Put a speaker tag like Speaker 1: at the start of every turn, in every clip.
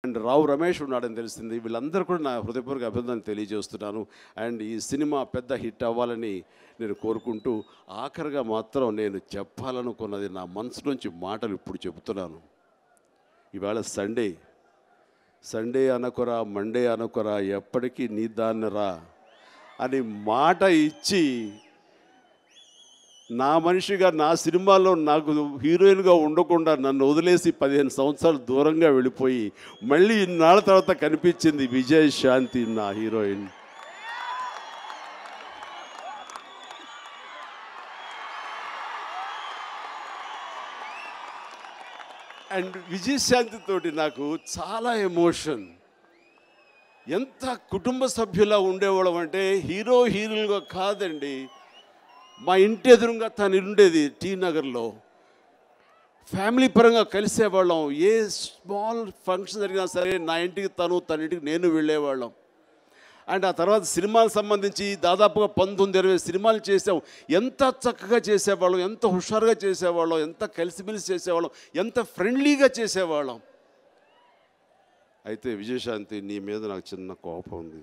Speaker 1: And Rao Ramesh ఉన్నాడని తెలిసింది. వీళ్ళందరూ కూడా నా హృదయపూర్వక అభినందనలు తెలియజేస్తున్నాను. అండ్ ఈ సినిమా పెద్ద హిట్ అవ్వాలని నేను కోరుకుంటూ, ఆఖరిగా మాత్రం నేను చెప్పాలనుకున్నది నా మనసు నుంచి మాటలు ఇప్పుడు చెబుతున్నాను. ఇవాళ సండే అనకురా, మండే అనకురా, ఎప్పటికీ నీ దాన్నరా అని మాట ఇచ్చి నా మనిషిగా నా సినిమాలో నాకు హీరోయిన్గా ఉండకుండా నన్ను వదిలేసి 15 సంవత్సరాలు దూరంగా వెళ్ళిపోయి మళ్ళీ ఇన్నాళ్ళ తర్వాత కనిపించింది విజయశాంతి నా హీరోయిన్. అండ్ విజయశాంతి తోటి నాకు చాలా ఎమోషన్. ఎంత కుటుంబ సభ్యులా ఉండేవాళ్ళం అంటే హీరోలుగా కాదండి. మా ఇంటి ఎదురుగా తను ఉండేది టీ నగర్లో. ఫ్యామిలీ పరంగా కలిసేవాళ్ళం. ఏ స్మాల్ ఫంక్షన్ జరిగినా సరే నా ఇంటికి తన ఇంటికి నేను వెళ్ళేవాళ్ళం. అండ్ ఆ తర్వాత సినిమాలకు సంబంధించి దాదాపుగా 19-20 సినిమాలు చేసాం. ఎంత చక్కగా చేసేవాళ్ళం, ఎంత హుషారుగా చేసేవాళ్ళం, ఎంత కలిసిమెలిసి చేసేవాళ్ళం, ఎంత ఫ్రెండ్లీగా చేసేవాళ్ళం. అయితే విజయశాంతి, నీ మీద నాకు చిన్న కోపం ఉంది.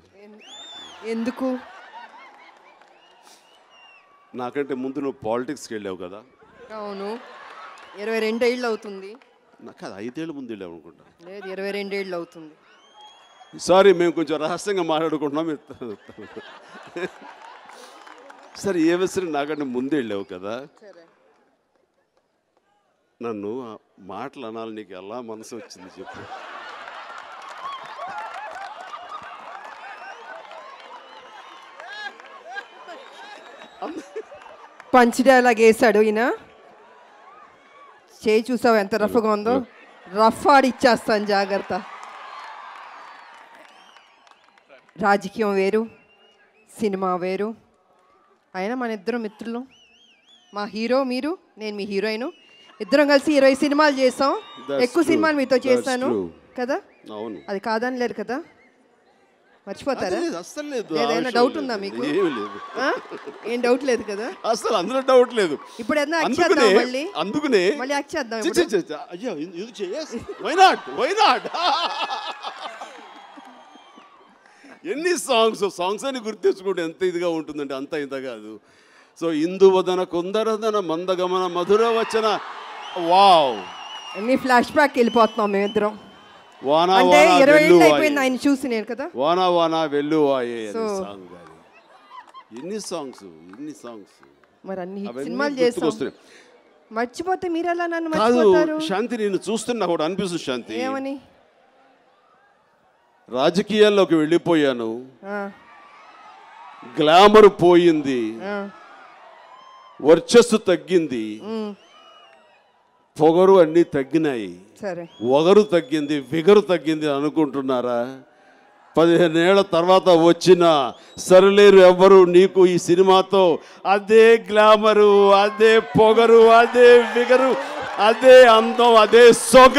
Speaker 2: ఎందుకు?
Speaker 1: నాకంటే ముందు నువ్వు పాలిటిక్స్కి వెళ్ళావు కదా.
Speaker 2: అవును, 22 ఏళ్ళు అవుతుంది.
Speaker 1: నాకు అది 5 ఏళ్ళ ముందు వెళ్ళావు అనుకుంటా.
Speaker 2: లేదు, 22 ఏళ్ళు అవుతుంది.
Speaker 1: సారీ, మేము కొంచెం రహస్యంగా మాట్లాడుకుంటున్నాం. సరే, ఏ విషయం నాకంటే ముందు వెళ్ళావు కదా. నన్ను మాటలు అనాలి, నీకు ఎలా మనసు వచ్చింది చెప్పు.
Speaker 2: పంచ్ డైలాగ్ వేసాడు ఈయన. చేయి చూసావు ఎంత రఫ్గా ఉందో. రఫ్ ఆడిచ్చేస్తాను, జాగ్రత్త. రాజకీయం వేరు, సినిమా వేరు. అయినా మన ఇద్దరం మిత్రులు. మా హీరో మీరు, నేను మీ హీరోయిన్. ఇద్దరం కలిసి 20 సినిమాలు చేసాం. ఎక్కువ సినిమాలు మీతో చేశాను కదా. అది కాదని లేరు కదా, మర్చిపోతారా?
Speaker 1: అస్సలు లేదు.
Speaker 2: ఏదైనా డౌట్ ఉందా మీకు? ఏం డౌట్ లేదు కదా?
Speaker 1: అసలు అందులో డౌట్ లేదు.
Speaker 2: ఇప్పుడు ఏదైనా యాక్ట్ చేద్దాం,
Speaker 1: అందుకనే
Speaker 2: మళ్ళీ యాక్ట్ చేద్దాం.
Speaker 1: అయ్యో, వై నాట్ ఎన్ని సాంగ్స్ అని గుర్తు తెచ్చుకుంటే ఎంత ఇదిగా ఉంటుందంటే అంత ఇంత కాదు. సో ఇందువదన కుందరదన మందగమన మధుర వచన, వావ్.
Speaker 2: అన్ని ఫ్లాష్ బ్యాక్ వెళ్ళిపోతున్నాం మేమిద్దరం.
Speaker 1: వానా
Speaker 2: అంటే
Speaker 1: వానా
Speaker 2: 20 ఏళ్ళు
Speaker 1: వెల్లువాయే,
Speaker 2: అయిపోయింది ఆయన చూసి నేను కదా.
Speaker 1: వానా వానా వెల్లువాయే అనే సాంగ్ కాదు. ఎన్ని సాంగ్స్
Speaker 2: మరి అన్ని సినిమాలు చేస్తాం. మర్చిపోతే మీరు ఎలా నన్ను
Speaker 1: కాదు
Speaker 2: మర్చిపోతారు?
Speaker 1: శాంతి, నేను చూస్తున్నా కూడా అనిపిస్తుంది శాంతి.
Speaker 2: ఏమని?
Speaker 1: రాజకీయాల్లోకి వెళ్ళిపోయాను, గ్లామర్ పోయింది, వర్చస్సు తగ్గింది, పొగరు అన్నీ తగ్గినాయి, ఒగరు తగ్గింది, విగరు తగ్గింది అనుకుంటున్నారా? 15 ఏళ్ల తర్వాత వచ్చిన సరిలేరు ఎవ్వరు నీకు ఈ సినిమాతో. అదే గ్లామరు, అదే పొగరు, అదే విగరు, అదే అందం, అదే సొగ.